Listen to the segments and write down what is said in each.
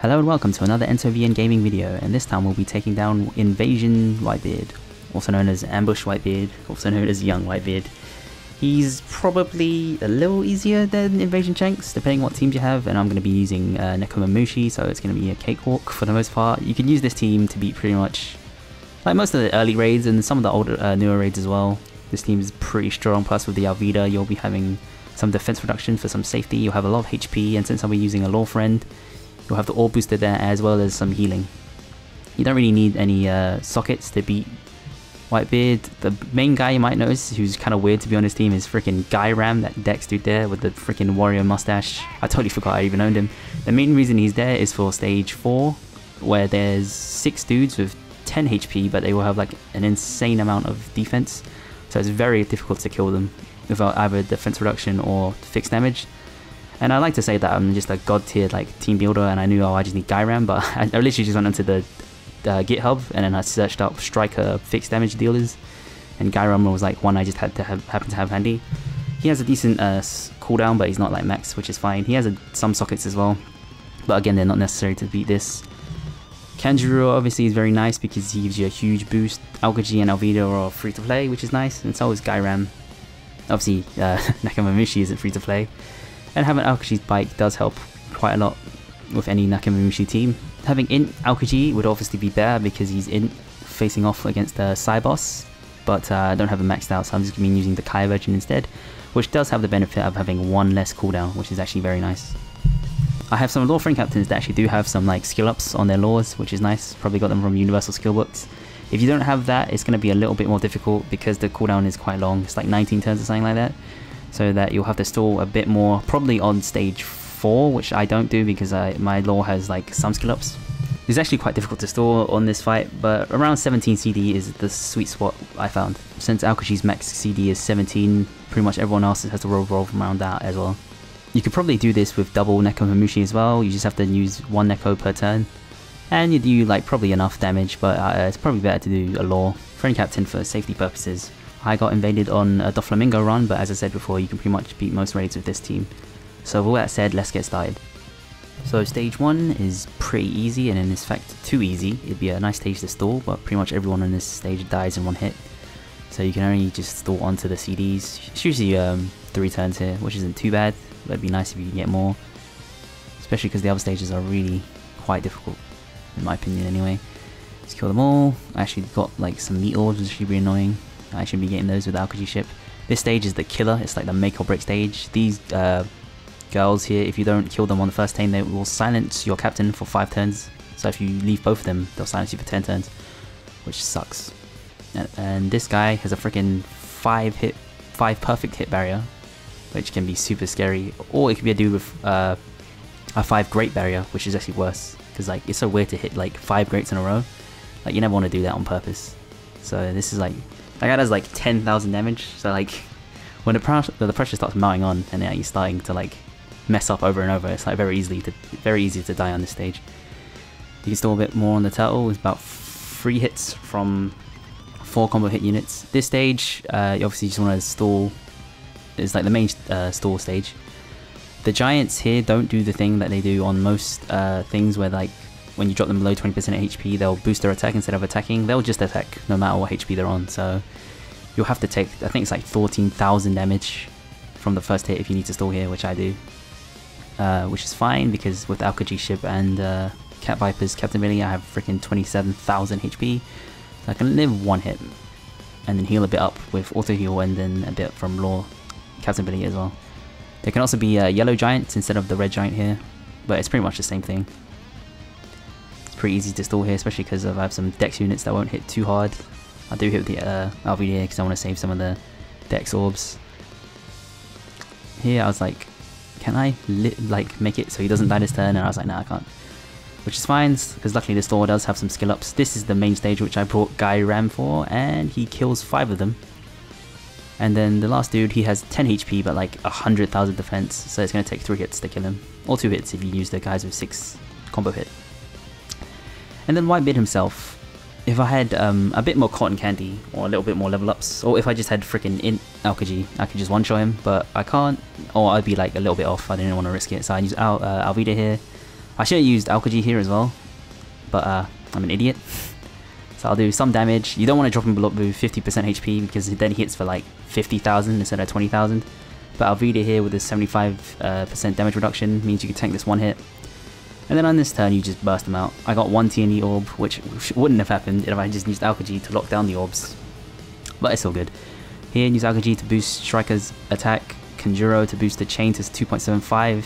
Hello and welcome to another EntoVN gaming video, and this time we'll be taking down Invasion Whitebeard, also known as Ambush Whitebeard, also known as Young Whitebeard. He's probably a little easier than Invasion Shanks, depending on what teams you have, and I'm going to be using Nekomamushi, so it's going to be a cakewalk for the most part. You can use this team to beat pretty much like most of the early raids and some of the older, newer raids as well. This team is pretty strong, plus with the Alvida you'll be having some defense reduction for some safety, you'll have a lot of HP, and since I'll be using a Law Friend, you'll have the Orb Booster there as well as some healing. You don't really need any sockets to beat Whitebeard. The main guy you might notice who's kind of weird to be on his team is freaking Guy Ram, that Dex dude there with the freaking warrior mustache. I totally forgot I even owned him. The main reason he's there is for stage 4, where there's 6 dudes with 10 HP, but they will have like an insane amount of defense. So it's very difficult to kill them without either defense reduction or fixed damage. And I like to say that I'm just a god tier like team builder, and I knew I just need Guy Ram, but I literally just went onto the GitHub and then I searched up striker fixed damage dealers, and Guy Ram was like one I just had to happen to have handy. He has a decent cooldown, but he's not like max, which is fine. He has some sockets as well, but again they're not necessary to beat this. Kanjuro obviously is very nice because he gives you a huge boost. Aokiji and Alvida are free to play, which is nice, and so is Guy Ram. Obviously Nekomamushi isn't free to play. And having Aokiji's bike does help quite a lot with any Nekomamushi team. Having Int Aokiji would obviously be better because he's Int facing off against the Psy boss, but I don't have him maxed out, so I'm just going to be using the Kai version instead, which does have the benefit of having 1 less cooldown, which is actually very nice. I have some Law Friend captains that actually do have some like skill ups on their laws, which is nice. Probably got them from Universal Skill Books. If you don't have that, it's going to be a little bit more difficult because the cooldown is quite long. It's like 19 turns or something like that. So that you'll have to stall a bit more, probably on stage 4, which I don't do because my law has like some skill ups. It's actually quite difficult to stall on this fight, but around 17 CD is the sweet spot I found. Since Aokishi's max CD is 17, pretty much everyone else has to revolve around that as well. You could probably do this with double Nekomamushi as well. You just have to use 1 Neko per turn, and you do like probably enough damage, but it's probably better to do a law. Friend captain for safety purposes. I got invaded on a Doflamingo run, but as I said before, you can pretty much beat most raids with this team. So with all that said, let's get started. So stage 1 is pretty easy, and in fact too easy. It'd be a nice stage to stall, but pretty much everyone on this stage dies in 1 hit. So you can only just stall onto the CDs. It's usually 3 turns here, which isn't too bad, but it'd be nice if you can get more. Especially because the other stages are really quite difficult, in my opinion anyway. Let's kill them all. I actually got like some meat orbs, which should be annoying. I should be getting those with the Aokiji ship. This stage is the killer, it's like the make or break stage. These girls here, if you don't kill them on the first turn, they will silence your captain for 5 turns. So if you leave both of them, they'll silence you for 10 turns, which sucks. And this guy has a freaking 5 perfect hit barrier, which can be super scary. Or it could be a dude with a 5 great barrier, which is actually worse, because like it's so weird to hit like 5 greats in a row. Like you never want to do that on purpose. So this is like, that guy does like 10,000 damage, so like when the pressure starts mounting on and you're starting to like mess up over and over, it's like very easy to die on this stage. You can stall a bit more on the turtle. It's about 3 hits from 4 combo hit units. This stage, you obviously just want to stall. It's like the main stall stage. The giants here don't do the thing that they do on most things, where like when you drop them below 20% HP, they'll boost their attack instead of attacking. They'll just attack no matter what HP they're on. So you'll have to take, I think it's like 14,000 damage from the first hit if you need to stall here, which I do. Which is fine because with Aokiji ship and Cat Viper's Captain Billy, I have freaking 27,000 HP. So I can live 1 hit and then heal a bit up with auto heal, and then a bit from Law Captain Billy as well. There can also be yellow giants instead of the red giant here, but it's pretty much the same thing. Pretty easy to stall here, especially because I have some dex units that won't hit too hard. I do hit the Alvida because I want to save some of the dex orbs. Here I was like, can I like make it so he doesn't die this turn? And I was like, nah, I can't. Which is fine, because luckily this store does have some skill ups. This is the main stage which I brought Guy Ram for, and he kills 5 of them. And then the last dude, he has 10 HP but like 100,000 defense, so it's going to take 3 hits to kill him. Or 2 hits if you use the guys with 6 combo hit. And then Whitebeard himself, if I had a bit more cotton candy or a little bit more level ups, or if I just had freaking Int Aokiji, I could just one-shot him, but I can't, or I'd be like a little bit off. I didn't want to risk it, so I use Alvida here. I should have used Alkaji here as well, but I'm an idiot. So I'll do some damage. You don't want to drop him below 50% HP because then he hits for like 50,000 instead of 20,000. But Alvida here with a 75% damage reduction means you can tank this one hit. And then on this turn you just burst them out. I got one TNT orb, which wouldn't have happened if I just used Alkaji to lock down the orbs. But it's all good. Here use Alkaji to boost Striker's attack, Conjuro to boost the chain to 2.75,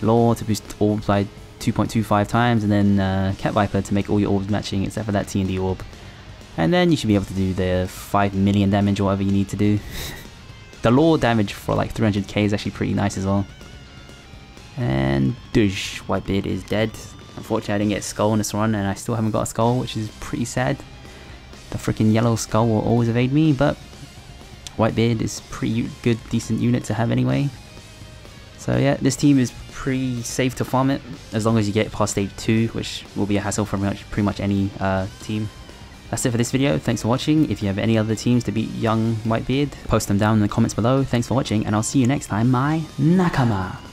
Law to boost orbs by 2.25 times, and then Cat Viper to make all your orbs matching except for that TNT orb. And then you should be able to do the 5 million damage or whatever you need to do. The Law damage for like 300k is actually pretty nice as well. And Douche, Whitebeard is dead. Unfortunately I didn't get a skull in this run and I still haven't got a skull, which is pretty sad. The freaking yellow skull will always evade me, but Whitebeard is pretty good, decent unit to have anyway. So yeah, this team is pretty safe to farm it, as long as you get past stage 2, which will be a hassle for pretty much any team. That's it for this video, thanks for watching. If you have any other teams to beat young Whitebeard, post them down in the comments below. Thanks for watching, and I'll see you next time, my nakama!